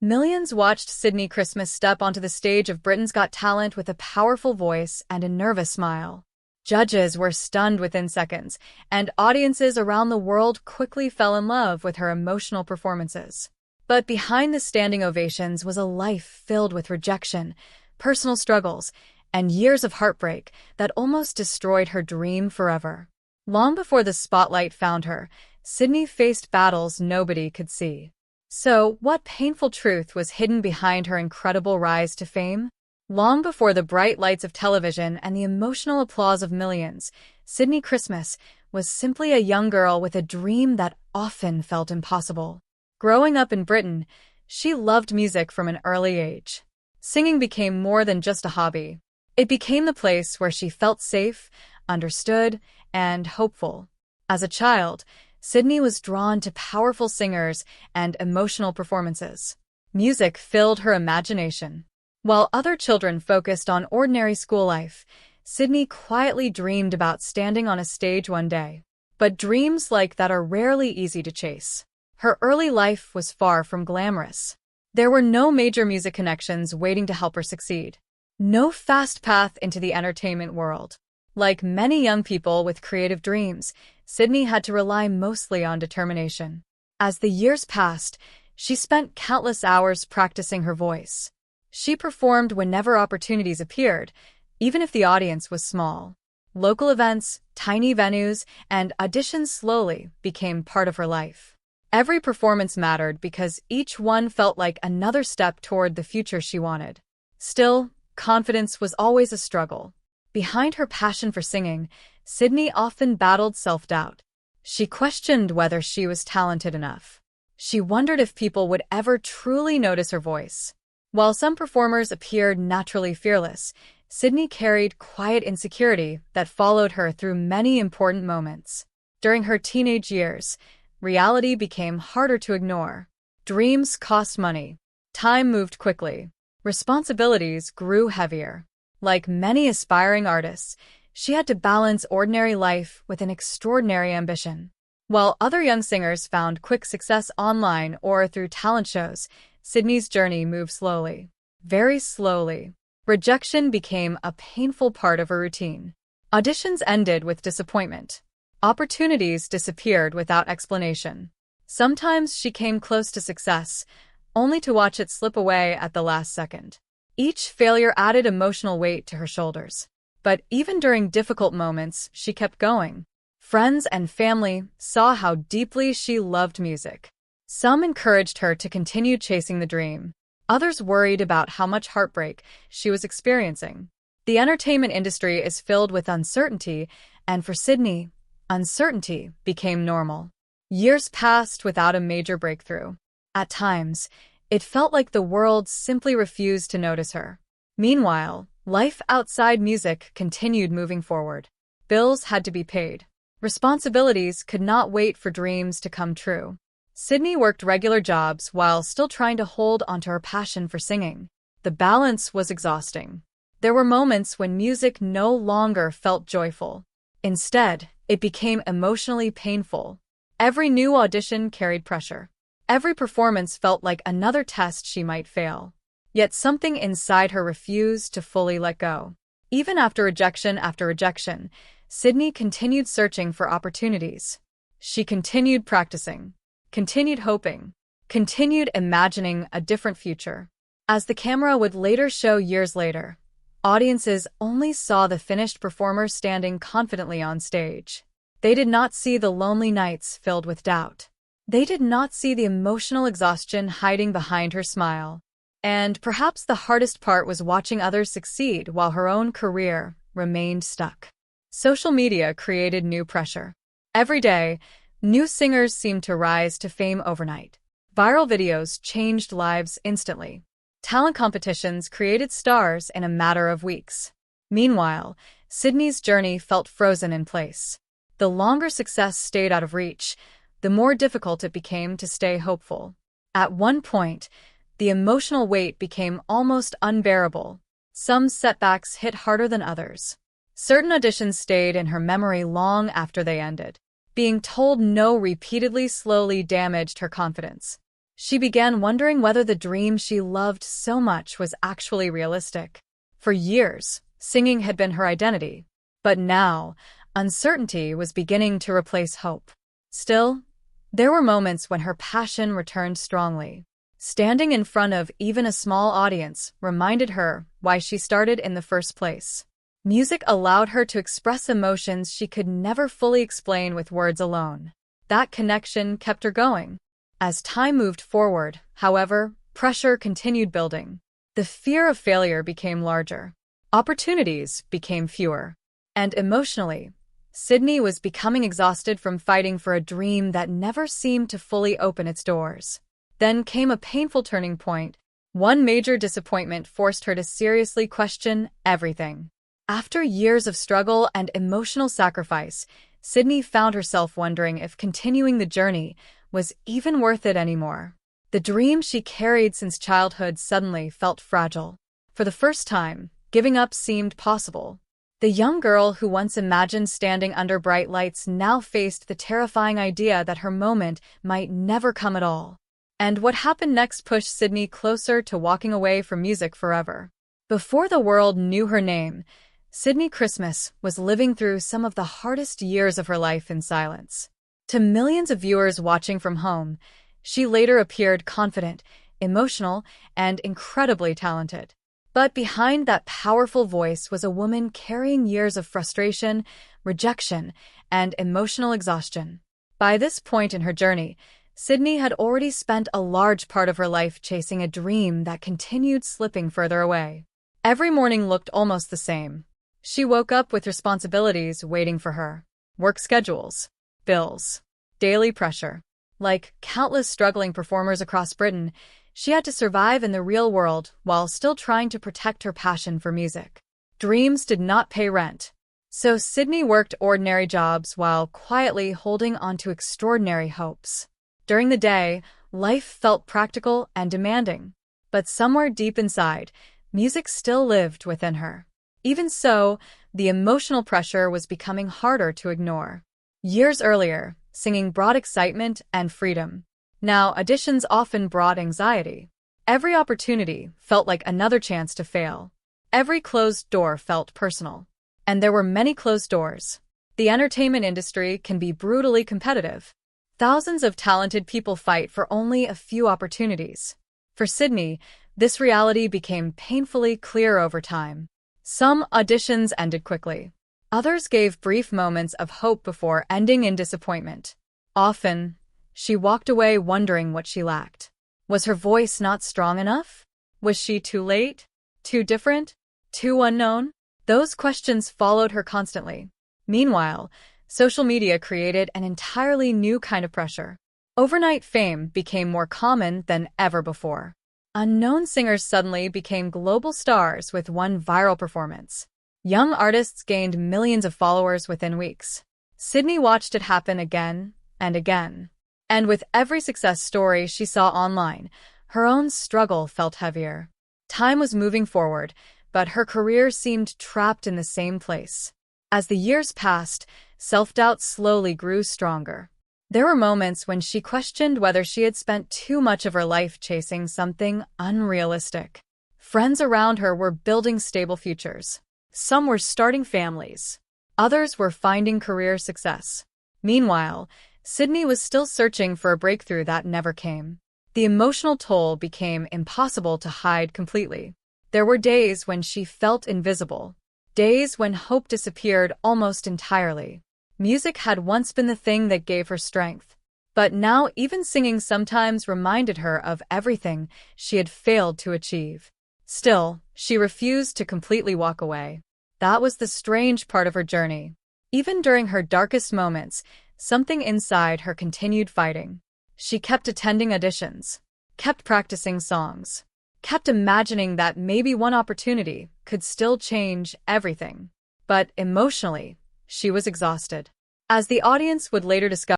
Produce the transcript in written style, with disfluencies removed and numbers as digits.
Millions watched Sydnie Christmas step onto the stage of Britain's Got Talent with a powerful voice and a nervous smile. Judges were stunned within seconds, and audiences around the world quickly fell in love with her emotional performances. But behind the standing ovations was a life filled with rejection, personal struggles, and years of heartbreak that almost destroyed her dream forever. Long before the spotlight found her, Sydnie faced battles nobody could see. So, what painful truth was hidden behind her incredible rise to fame? Long before the bright lights of television and the emotional applause of millions, Sydnie Christmas was simply a young girl with a dream that often felt impossible. Growing up in Britain, she loved music from an early age. Singing became more than just a hobby. It became the place where she felt safe, understood, and hopeful. As a child, Sydnie was drawn to powerful singers and emotional performances. Music filled her imagination. While other children focused on ordinary school life, Sydnie quietly dreamed about standing on a stage one day. But dreams like that are rarely easy to chase. Her early life was far from glamorous. There were no major music connections waiting to help her succeed. No fast path into the entertainment world. Like many young people with creative dreams, Sydnie had to rely mostly on determination. As the years passed, she spent countless hours practicing her voice. She performed whenever opportunities appeared, even if the audience was small. Local events, tiny venues, and auditions slowly became part of her life. Every performance mattered because each one felt like another step toward the future she wanted. Still, confidence was always a struggle. Behind her passion for singing, Sydnie often battled self-doubt. She questioned whether she was talented enough. She wondered if people would ever truly notice her voice. While some performers appeared naturally fearless, Sydnie carried quiet insecurity that followed her through many important moments. During her teenage years, reality became harder to ignore. Dreams cost money. Time moved quickly. Responsibilities grew heavier. Like many aspiring artists, she had to balance ordinary life with an extraordinary ambition. While other young singers found quick success online or through talent shows, Sydnie's journey moved slowly. Very slowly. Rejection became a painful part of her routine. Auditions ended with disappointment. Opportunities disappeared without explanation. Sometimes she came close to success, only to watch it slip away at the last second. Each failure added emotional weight to her shoulders. But even during difficult moments, she kept going. Friends and family saw how deeply she loved music. Some encouraged her to continue chasing the dream. Others worried about how much heartbreak she was experiencing. The entertainment industry is filled with uncertainty, and for Sydnie, uncertainty became normal. Years passed without a major breakthrough. At times, it felt like the world simply refused to notice her. Meanwhile, life outside music continued moving forward. Bills had to be paid. Responsibilities could not wait for dreams to come true. Sydnie worked regular jobs while still trying to hold onto her passion for singing. The balance was exhausting. There were moments when music no longer felt joyful. Instead, it became emotionally painful. Every new audition carried pressure. Every performance felt like another test she might fail. Yet something inside her refused to fully let go. Even after rejection, Sydnie continued searching for opportunities. She continued practicing, continued hoping, continued imagining a different future. As the camera would later show years later, audiences only saw the finished performer standing confidently on stage. They did not see the lonely nights filled with doubt. They did not see the emotional exhaustion hiding behind her smile. And perhaps the hardest part was watching others succeed while her own career remained stuck. Social media created new pressure. Every day, new singers seemed to rise to fame overnight. Viral videos changed lives instantly. Talent competitions created stars in a matter of weeks. Meanwhile, Sydnie's journey felt frozen in place. The longer success stayed out of reach, the more difficult it became to stay hopeful. At one point, the emotional weight became almost unbearable. Some setbacks hit harder than others. Certain auditions stayed in her memory long after they ended. Being told no repeatedly slowly damaged her confidence. She began wondering whether the dream she loved so much was actually realistic. For years, singing had been her identity. But now, uncertainty was beginning to replace hope. Still, there were moments when her passion returned strongly. Standing in front of even a small audience reminded her why she started in the first place. Music allowed her to express emotions she could never fully explain with words alone. That connection kept her going. As time moved forward, however, pressure continued building. The fear of failure became larger. Opportunities became fewer. And emotionally, Sydnie was becoming exhausted from fighting for a dream that never seemed to fully open its doors. Then came a painful turning point. One major disappointment forced her to seriously question everything. After years of struggle and emotional sacrifice, Sydnie found herself wondering if continuing the journey was even worth it anymore. The dream she carried since childhood suddenly felt fragile. For the first time, giving up seemed possible. The young girl who once imagined standing under bright lights now faced the terrifying idea that her moment might never come at all. And what happened next pushed Sydnie closer to walking away from music forever. Before the world knew her name, Sydnie Christmas was living through some of the hardest years of her life in silence. To millions of viewers watching from home, she later appeared confident, emotional, and incredibly talented. But behind that powerful voice was a woman carrying years of frustration, rejection, and emotional exhaustion. By this point in her journey, Sydnie had already spent a large part of her life chasing a dream that continued slipping further away. Every morning looked almost the same. She woke up with responsibilities waiting for her. Work schedules, bills, daily pressure. Like countless struggling performers across Britain, she had to survive in the real world while still trying to protect her passion for music. Dreams did not pay rent, so Sydnie worked ordinary jobs while quietly holding onto extraordinary hopes. During the day, life felt practical and demanding, but somewhere deep inside, music still lived within her. Even so, the emotional pressure was becoming harder to ignore. Years earlier, singing brought excitement and freedom. Now, auditions often brought anxiety. Every opportunity felt like another chance to fail. Every closed door felt personal. And there were many closed doors. The entertainment industry can be brutally competitive. Thousands of talented people fight for only a few opportunities. For Sydnie, this reality became painfully clear over time. Some auditions ended quickly. Others gave brief moments of hope before ending in disappointment. Often, she walked away wondering what she lacked. Was her voice not strong enough? Was she too late? Too different? Too unknown? Those questions followed her constantly. Meanwhile, social media created an entirely new kind of pressure. Overnight fame became more common than ever before. Unknown singers suddenly became global stars with one viral performance. Young artists gained millions of followers within weeks. Sydnie watched it happen again and again. And with every success story she saw online, her own struggle felt heavier. Time was moving forward, but her career seemed trapped in the same place. As the years passed, self-doubt slowly grew stronger. There were moments when she questioned whether she had spent too much of her life chasing something unrealistic. Friends around her were building stable futures. Some were starting families. Others were finding career success. Meanwhile, Sydnie was still searching for a breakthrough that never came. The emotional toll became impossible to hide completely. There were days when she felt invisible. Days when hope disappeared almost entirely. Music had once been the thing that gave her strength. But now even singing sometimes reminded her of everything she had failed to achieve. Still, she refused to completely walk away. That was the strange part of her journey. Even during her darkest moments, something inside her continued fighting. She kept attending auditions, kept practicing songs, kept imagining that maybe one opportunity could still change everything. But emotionally, she was exhausted. As the audience would later discover,